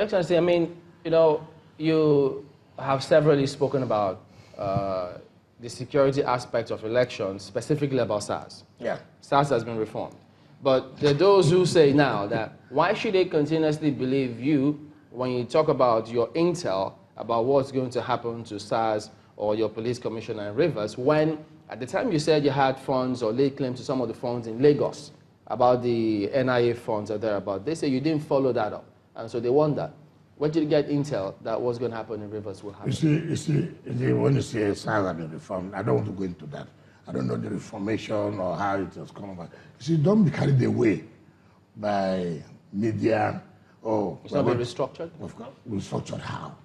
Excellency, I mean, you have severally spoken about the security aspect of elections, specifically about SARS. Yeah. SARS has been reformed. But there are those who say now that why should they continuously believe you when you talk about your intel about what's going to happen to SARS or your police commissioner in Rivers when at the time you said you had funds or laid claim to some of the funds in Lagos about the NIA funds or thereabout. They say you didn't follow that up. And so they wonder, where did you get intel that what's going to happen in Rivers will happen? You see, when you say SARS has been reformed, I don't want to go into that. I don't know the reformation or how it has come about. You see, don't be carried away by media. It's not been restructured? Of course. Restructured how?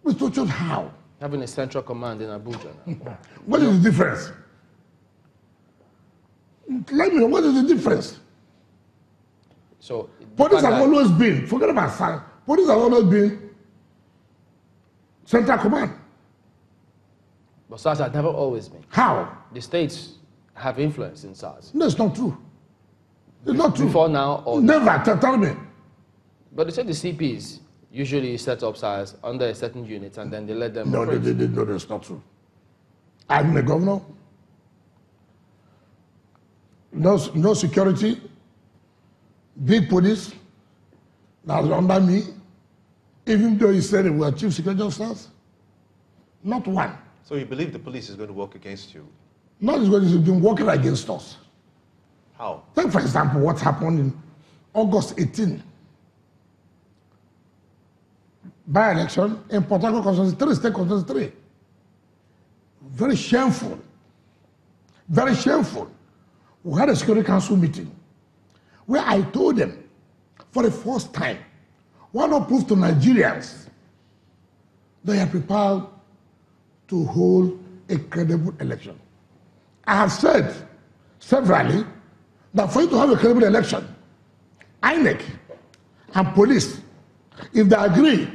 Restructured how? Having a central command in Abuja now. What is the difference? Let me know, what is the difference? So police have always been, forget about SARS, police have always been central command. But SARS has never always been. How? The states have influence in SARS. No, it's not true. It's not true. Before now or never, tell me. But they say the CPs usually set up SARS under a certain unit and then they let them No, that's not true. I'm the governor. No security. Big police that's under me, even though he said we were chief security officers. Not one. So you believe the police is going to work against you? Not is going to be working against us. How? Take, for example, what happened in August 18. By-election in Port Harcourt Constituency 3, State Constituency 3. Very shameful. Very shameful. We had a security council meeting where I told them, for the first time, why not prove to Nigerians they are prepared to hold a credible election. I have said severally that for you to have a credible election, INEC and police, if they agree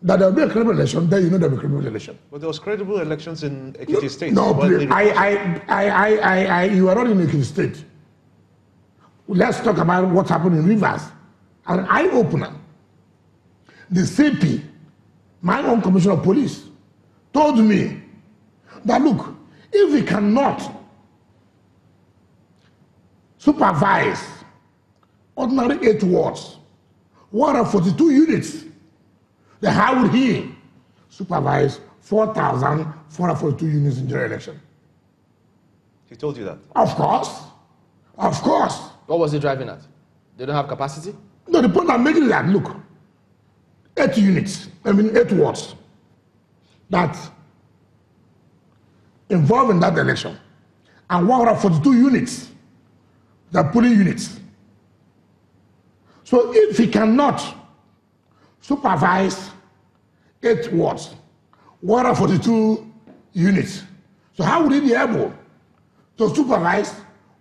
that there will be a credible election, then you know there will be a credible election. But there was credible elections in Ekiti State. No, please. You are not in Ekiti State. Let's talk about what happened in Rivers. An eye-opener. The CP, my own commissioner of police, told me that, look, if we cannot supervise ordinary 8 wards, 142 units, then how would he supervise 4,442 units in general election? He told you that? Of course. Of course. What was he driving at? They don't have capacity? No, the point I'm making is that, look, 8 units, 8 wards that involved in that election, and 142 units, the polling units. So if he cannot supervise 8 wards, 142 units, so how would he be able to supervise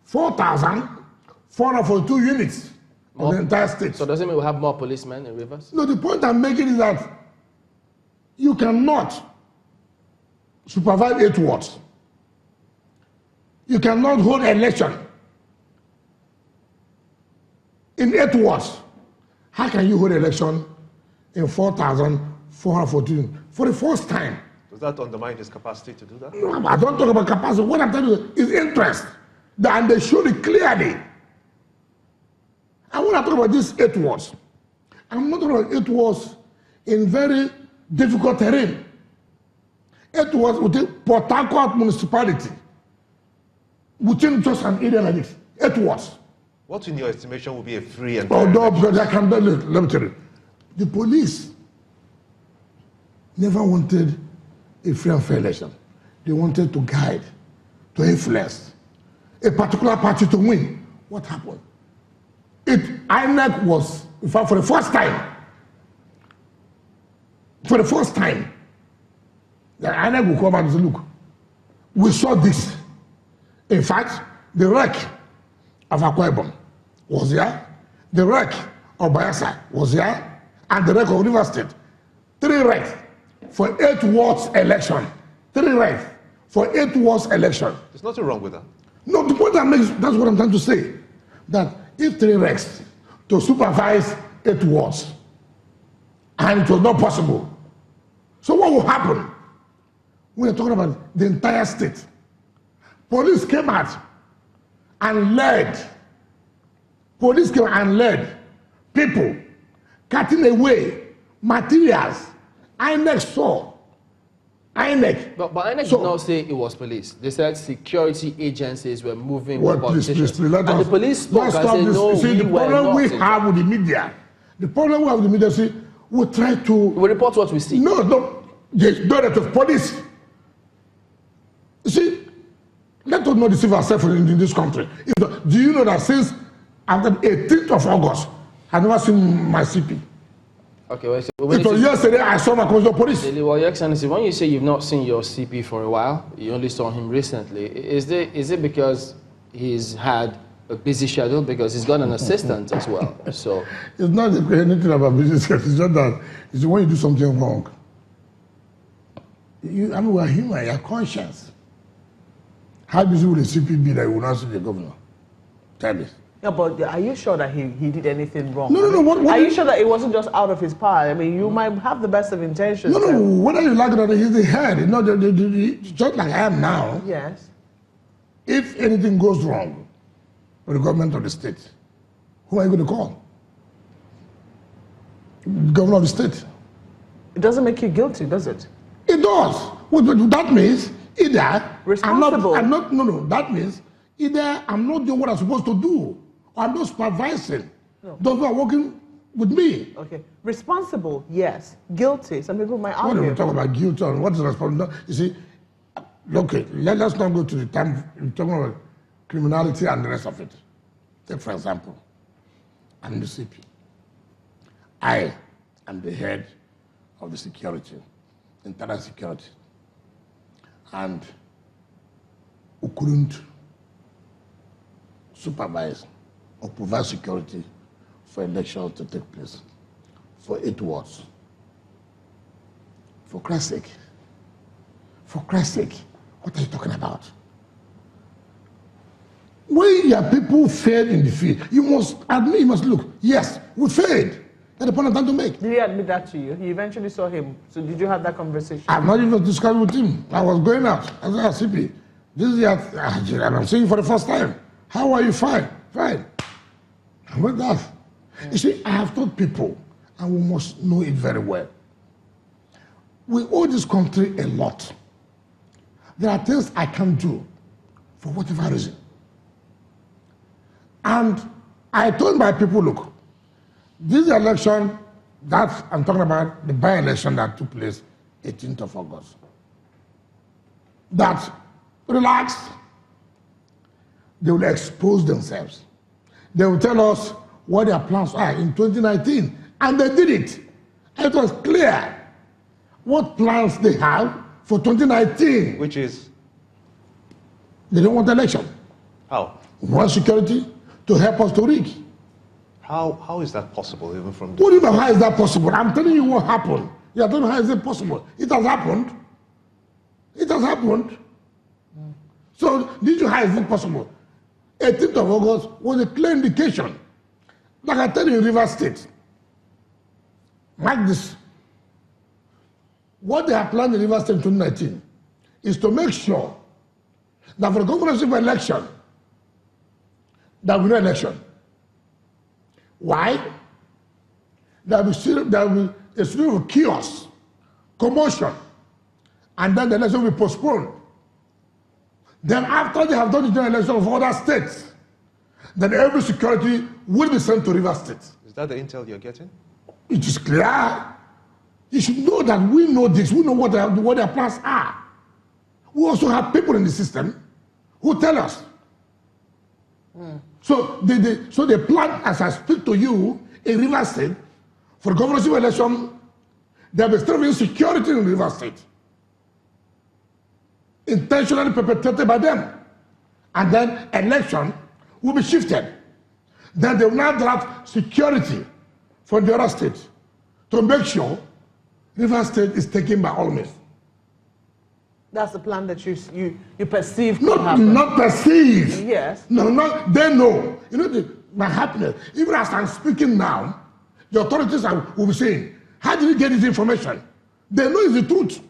4,442 units of the entire state? So does it mean we have more policemen in Rivers? No, the point I'm making is that you cannot supervise 8 wards. You cannot hold an election in 8 wards. How can you hold an election in 4,414 for the first time? Does that undermine his capacity to do that? No, I don't talk about capacity. What I'm telling you is interest. And they showed it clearly. And when I talk about these 8 wards, I'm not talking about 8 wards in very difficult terrain. 8 wards within Port Harcourt municipality, within just an area like this. 8 wards. What, in your estimation, would be a free and fair election? Because I can, let me tell you. The police never wanted a free and fair election. They wanted to guide, to influence a particular party to win. What happened? INEC was, in fact, for the first time, the INEC will come out and say, look, we saw this. In fact, the wreck of Akwa Ibom was there, the wreck of Bayelsa was there, and the wreck of River State. 3 wrecks for 8 wards election. 3 wrecks for 8 wards election. There's nothing wrong with that. No, the point I make, that's what I'm trying to say. That if 3 wrecks to supervise 8 wards. And it was not possible. So what will happen? We are talking about the entire state. Police came out and led. Police came and led people cutting away materials. INEC saw. INEC. But INEC did not say it was police. They said security agencies were moving with please, and the police spoke and said, no, see, the problem we have with the media, see, we try to... We report what we see. No, there's no right of police. You see, let us not deceive ourselves in this country. Do you know that since after the 18th of August, I've never seen my CP. Okay, well, it was yesterday I saw my commissioner of police. Well, Your Excellency, when you say you've not seen your CP for a while, you only saw him recently, is it because he's had a busy schedule? Because he's got an assistant as well. So it's not anything about business. It's just that it's when you do something wrong. We're human, you're conscious. How busy will the CP be that you will not see the governor? Tell me. Yeah, but are you sure that he did anything wrong? No. What are you sure that it wasn't just out of his power? I mean, you might have the best of intentions. No. Whether you like it or not, he's the head. You know, just like I am now. Yes. If anything goes wrong with the government of the state, who are you going to call? The governor of the state. It doesn't make you guilty, does it? It does. Well, that means either responsible. That means either I'm not doing what I'm supposed to do, or I'm not supervising those who are working with me. Okay. Responsible, yes. Guilty. Some people might argue. When we talk about guilt and what is responsible, you see, okay, let's not go to the time we're talking about criminality and the rest of it. Take for example, I'm the CP. I am the head of the security, internal security, and we couldn't supervise or provide security for elections to take place for 8 wards. For Christ's sake. For Christ's sake. What are you talking about? When your people failed in the field, you must admit, you must look, yes, we failed. That's the point I'm trying to make. Did he admit that to you? He eventually saw him. So did you have that conversation? I've not even discussed with him. I was going out. I said, CP, this is and I'm seeing you for the first time. How are you? Fine. Fine. I went off. You see, I have told people, and we must know it very well. We owe this country a lot. There are things I can't do for whatever reason. And I told my people, look, this election that I'm talking about, the by-election that took place 18th of August, that relax, they will expose themselves. They will tell us what their plans are in 2019. And they did it. It was clear what plans they have for 2019. Which is? They don't want election. How? We want security to help us to rig. How is that possible, even from... What do you know how is that possible? I'm telling you what happened. You're telling me how is it possible? It has happened. It has happened. So, did you how is it possible? 18th of August was a clear indication. Like I tell you in River State, mark this. What they have planned in River State in 2019 is to make sure that for the governorship election, there will be no election. Why? There will be a series of chaos, commotion, and then the election will be postponed. Then after they have done the general election of other states, then every security will be sent to River State. Is that the intel you're getting? It is clear. You should know that we know this. We know what their plans are. We also have people in the system who tell us. So they plan, as I speak to you, in River State, for governorship election, there will be still insecurity in River State. Intentionally perpetrated by them. And then election will be shifted. Then they will now draft security from the other state to make sure River State is taken by all means. That's the plan that you perceive could happen. Not perceive. Yes. No, they know. You know, my happiness, even as I'm speaking now, The authorities will be saying, how did you get this information? They know it's the truth.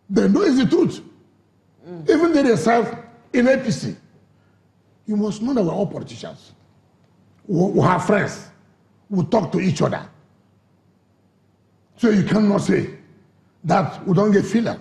They know it's the truth. Even they themselves in APC. You must know that we're all politicians. We have friends. We talk to each other. So you cannot say that we don't get feeling.